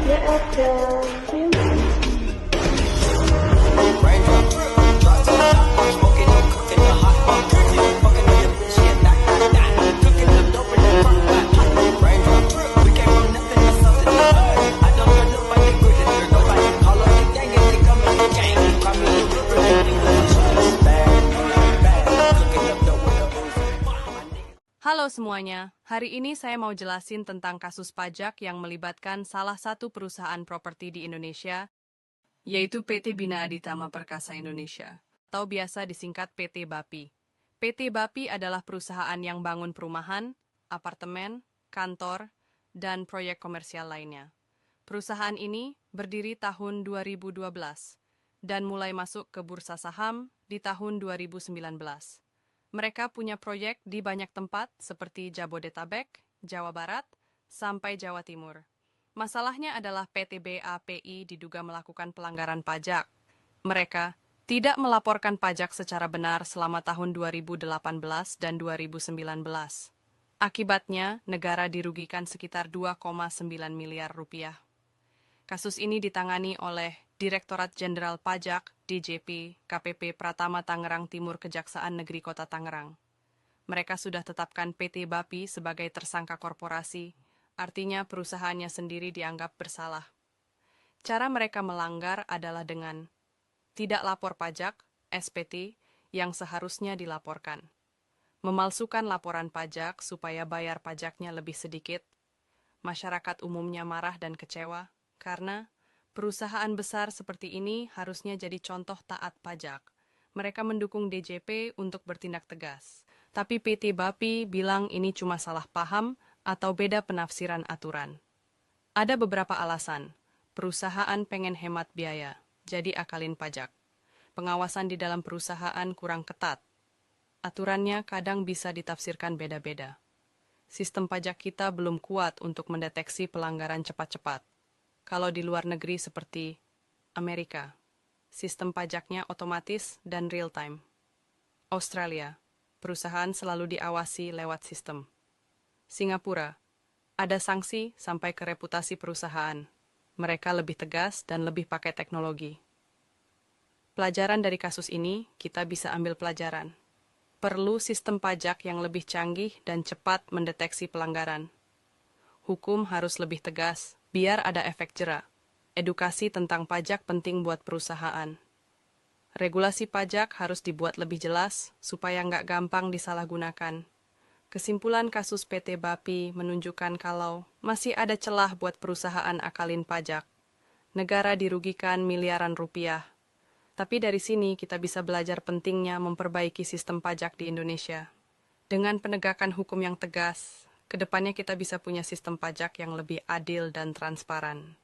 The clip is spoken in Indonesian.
Ya ada. Halo semuanya, hari ini saya mau jelasin tentang kasus pajak yang melibatkan salah satu perusahaan properti di Indonesia, yaitu PT Bina Aditama Perkasa Indonesia, atau biasa disingkat PT BAPI. PT BAPI adalah perusahaan yang bangun perumahan, apartemen, kantor, dan proyek komersial lainnya. Perusahaan ini berdiri tahun 2012 dan mulai masuk ke bursa saham di tahun 2019. Mereka punya proyek di banyak tempat seperti Jabodetabek, Jawa Barat, sampai Jawa Timur. Masalahnya adalah PT BAPI diduga melakukan pelanggaran pajak. Mereka tidak melaporkan pajak secara benar selama tahun 2018 dan 2019. Akibatnya, negara dirugikan sekitar 2,9 miliar rupiah. Kasus ini ditangani oleh Direktorat Jenderal Pajak, DJP, KPP Pratama Tangerang Timur Kejaksaan Negeri Kota Tangerang. Mereka sudah tetapkan PT BAPI sebagai tersangka korporasi, artinya perusahaannya sendiri dianggap bersalah. Cara mereka melanggar adalah dengan tidak lapor pajak, SPT, yang seharusnya dilaporkan. Memalsukan laporan pajak supaya bayar pajaknya lebih sedikit. Masyarakat umumnya marah dan kecewa, karena perusahaan besar seperti ini harusnya jadi contoh taat pajak. Mereka mendukung DJP untuk bertindak tegas. Tapi PT BAPI bilang ini cuma salah paham atau beda penafsiran aturan. Ada beberapa alasan. Perusahaan pengen hemat biaya, jadi akalin pajak. Pengawasan di dalam perusahaan kurang ketat. Aturannya kadang bisa ditafsirkan beda-beda. Sistem pajak kita belum kuat untuk mendeteksi pelanggaran cepat-cepat. Kalau di luar negeri seperti Amerika, sistem pajaknya otomatis dan real-time. Australia, perusahaan selalu diawasi lewat sistem. Singapura, ada sanksi sampai ke reputasi perusahaan. Mereka lebih tegas dan lebih pakai teknologi. Pelajaran dari kasus ini, kita bisa ambil pelajaran. Perlu sistem pajak yang lebih canggih dan cepat mendeteksi pelanggaran. Hukum harus lebih tegas, biar ada efek jera. Edukasi tentang pajak penting buat perusahaan. Regulasi pajak harus dibuat lebih jelas, supaya nggak gampang disalahgunakan. Kesimpulan kasus PT BAPI menunjukkan kalau masih ada celah buat perusahaan akalin pajak. Negara dirugikan miliaran rupiah. Tapi dari sini kita bisa belajar pentingnya memperbaiki sistem pajak di Indonesia. Dengan penegakan hukum yang tegas, kedepannya kita bisa punya sistem pajak yang lebih adil dan transparan.